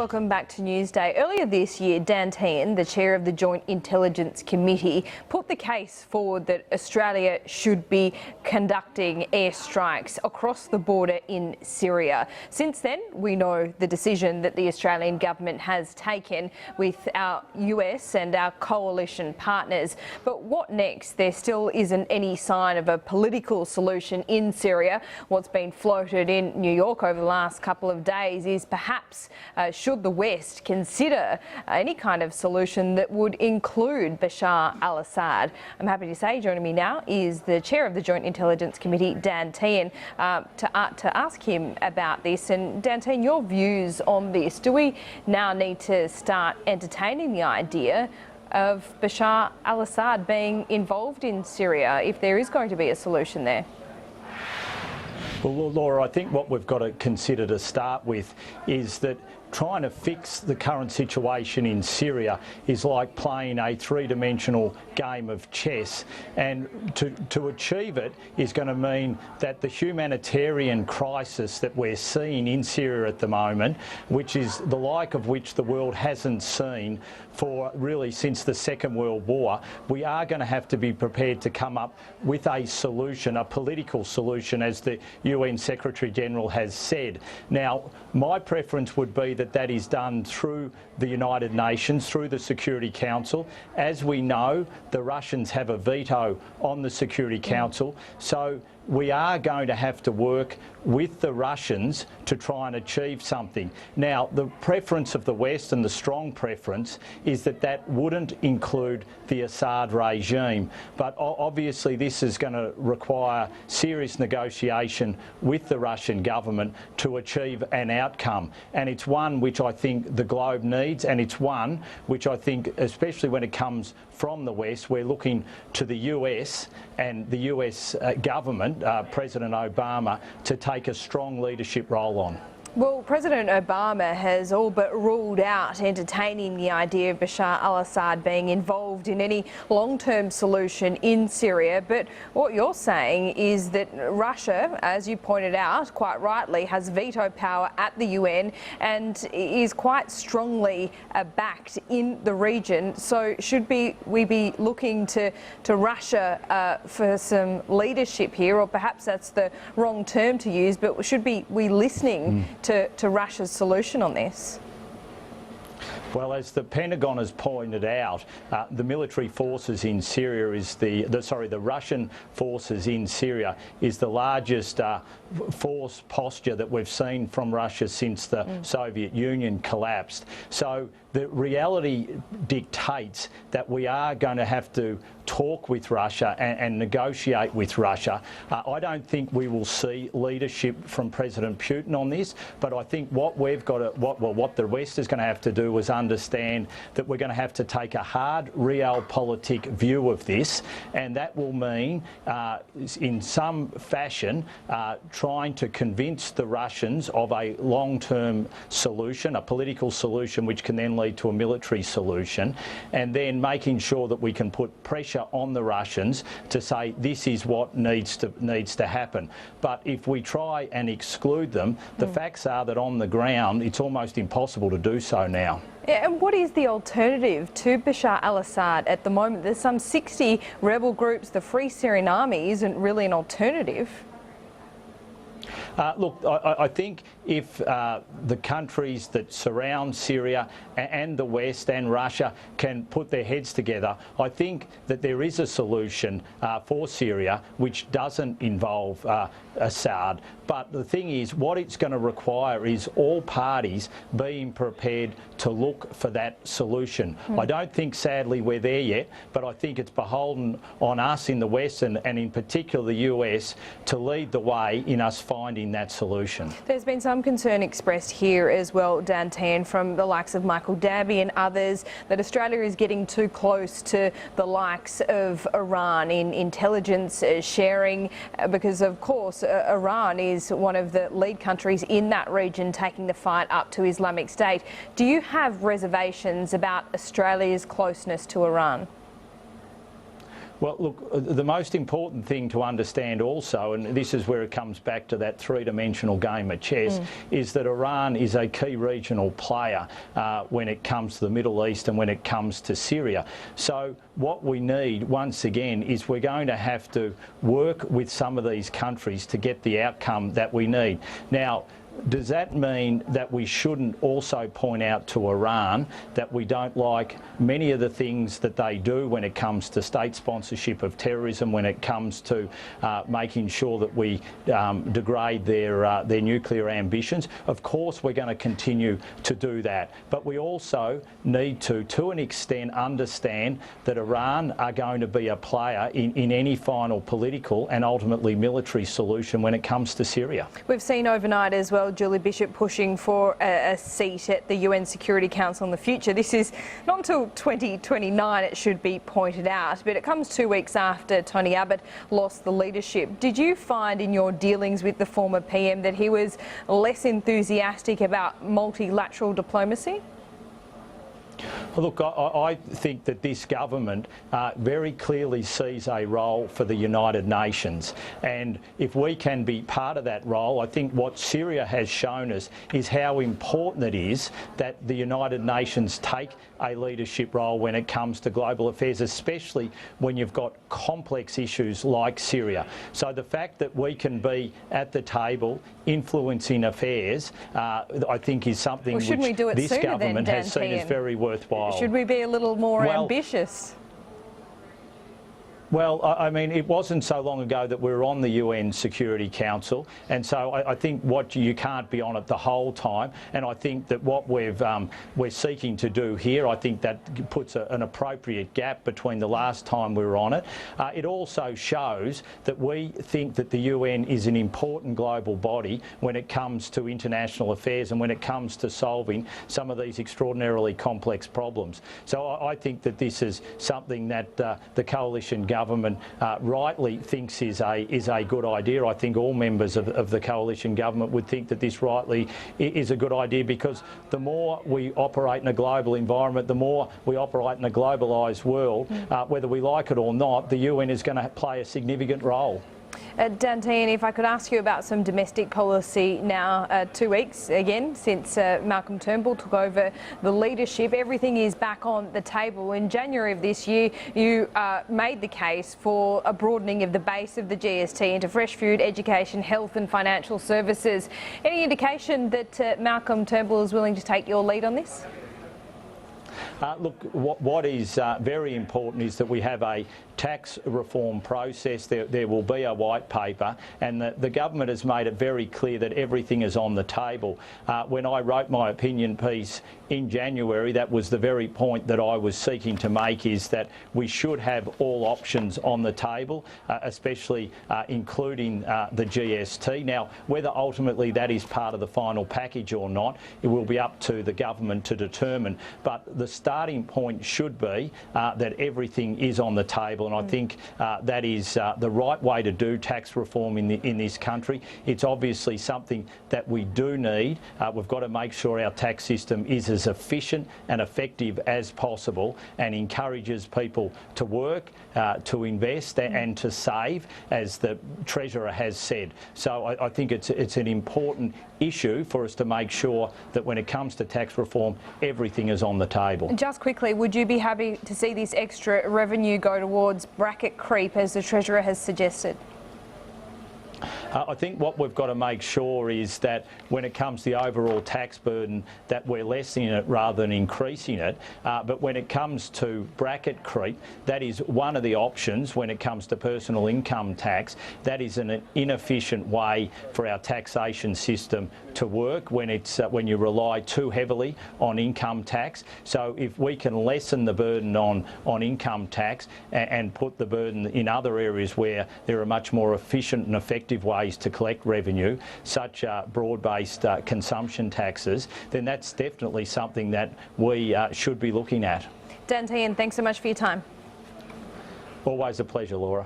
Welcome back to Newsday. Earlier this year, Tehan, the chair of the Joint Intelligence Committee, put the case forward that Australia should be conducting airstrikes across the border in Syria. Since then, we know the decision that the Australian government has taken with our US and our coalition partners. But what next? There still isn't any sign of a political solution in Syria. What's been floated in New York over the last couple of days is perhaps should the West consider any kind of solution that would include Bashar al-Assad. I'm happy to say joining me now is the chair of the Joint Intelligence Committee, Tehan, to ask him about this. And Tehan, your views on this. Do we now need to start entertaining the idea of Bashar al-Assad being involved in Syria if there is going to be a solution there? Well, Laura, I think what we've got to consider to start with is that trying to fix the current situation in Syria is like playing a three-dimensional game of chess, and to achieve it is going to mean that the humanitarian crisis that we're seeing in Syria at the moment, which is the like of which the world hasn't seen for really since the Second World War, we are going to have to be prepared to come up with a solution, a political solution, as the UN Secretary-General has said. Now, my preference would be that that is done through the United Nations, through the Security Council. As we know, the Russians have a veto on the Security Council, so we are going to have to work with the Russians to try and achieve something. Now, the preference of the West, and the strong preference, is that that wouldn't include the Assad regime. But obviously this is going to require serious negotiation with the Russian government to achieve an outcome. And it's one which I think the globe needs, and it's one which I think, especially when it comes from the West, we're looking to the US and the US government, President Obama, to take a strong leadership role on. Well, President Obama has all but ruled out entertaining the idea of Bashar al-Assad being involved in any long-term solution in Syria. But what you're saying is that Russia, as you pointed out quite rightly, has veto power at the UN and is quite strongly backed in the region. So should we be looking to Russia for some leadership here, or perhaps that's the wrong term to use, but should we listening to Russia's solution on this? Well, as the Pentagon has pointed out, the military forces in Syria is the Russian forces in Syria is the largest force posture that we've seen from Russia since the Soviet Union collapsed. So the reality dictates that we are going to have to talk with Russia and negotiate with Russia. I don't think we will see leadership from President Putin on this, but I think what we've got to, what the West is going to have to do is understand that we're going to have to take a hard realpolitik view of this, and that will mean, in some fashion, trying to convince the Russians of a long-term solution, a political solution which can then lead to a military solution, and then making sure that we can put pressure on the Russians to say this is what needs to happen. But if we try and exclude them, the facts are that on the ground it's almost impossible to do so now. Yeah, and what is the alternative to Bashar al-Assad at the moment? There's some 60 rebel groups. The Free Syrian Army isn't really an alternative. Look, I think if the countries that surround Syria and the West and Russia can put their heads together, I think that there is a solution for Syria which doesn't involve Assad. But the thing is, what it's going to require is all parties being prepared to look for that solution. I don't think, sadly, we're there yet, but I think it's beholden on us in the West and in particular the US to lead the way in us finding that solution. There's been some concern expressed here as well, Tehan, from the likes of Michael Dabby and others, that Australia is getting too close to the likes of Iran in intelligence sharing, because of course Iran is one of the lead countries in that region taking the fight up to Islamic State. Do you have reservations about Australia's closeness to Iran? Well, look, the most important thing to understand also, and this is where it comes back to that three-dimensional game of chess, is that Iran is a key regional player when it comes to the Middle East and when it comes to Syria. So what we need, once again, is we're going to have to work with some of these countries to get the outcome that we need. Now, does that mean that we shouldn't also point out to Iran that we don't like many of the things that they do when it comes to state sponsorship of terrorism, when it comes to making sure that we degrade their nuclear ambitions? Of course, we're going to continue to do that. But we also need to an extent, understand that Iran are going to be a player in any final political and ultimately military solution when it comes to Syria. We've seen overnight as well Julie Bishop pushing for a seat at the UN Security Council in the future. This is not until 2029, it should be pointed out, but it comes 2 weeks after Tony Abbott lost the leadership. Did you find in your dealings with the former PM that he was less enthusiastic about multilateral diplomacy? Look, I think that this government very clearly sees a role for the United Nations, and if we can be part of that role, I think what Syria has shown us is how important it is that the United Nations take a leadership role when it comes to global affairs, especially when you've got complex issues like Syria. So the fact that we can be at the table influencing affairs, I think is something which this government has seen as very worthwhile. Should we be a little more ambitious? Well, I mean, it wasn't so long ago that we were on the UN Security Council, and so I think you can't be on it the whole time. And I think that what we're seeking to do here, I think that puts an appropriate gap between the last time we were on it. It also shows that we think that the UN is an important global body when it comes to international affairs and when it comes to solving some of these extraordinarily complex problems. So I think that this is something that the coalition government rightly thinks is a good idea. I think all members of the coalition government would think that this rightly is a good idea, because the more we operate in a global environment, the more we operate in a globalised world, whether we like it or not, the UN is going to play a significant role. Tehan, if I could ask you about some domestic policy now, 2 weeks again since Malcolm Turnbull took over the leadership, everything is back on the table. In January of this year, you made the case for a broadening of the base of the GST into fresh food, education, health and financial services. Any indication that Malcolm Turnbull is willing to take your lead on this? Look, what is very important is that we have a tax reform process. There will be a white paper, and the government has made it very clear that everything is on the table. When I wrote my opinion piece in January, that was the very point that I was seeking to make, is that we should have all options on the table, especially including the GST. Now, whether ultimately that is part of the final package or not, it will be up to the government to determine. But the starting point should be that everything is on the table, and I think that is the right way to do tax reform in this country. It's obviously something that we do need. We've got to make sure our tax system is as efficient and effective as possible and encourages people to work, to invest and to save, as the Treasurer has said. So I think it's an important issue for us to make sure that when it comes to tax reform, everything is on the table. Just quickly, would you be happy to see this extra revenue go towards bracket creep, as the Treasurer has suggested? I think what we've got to make sure is that when it comes to the overall tax burden, that we're lessening it rather than increasing it. But when it comes to bracket creep, that is one of the options when it comes to personal income tax. That is an inefficient way for our taxation system to work when when you rely too heavily on income tax. So if we can lessen the burden on income tax and put the burden in other areas where there are much more efficient and effective ways to collect revenue, such broad-based consumption taxes, then that's definitely something that we should be looking at. Tehan, thanks so much for your time. Always a pleasure, Laura.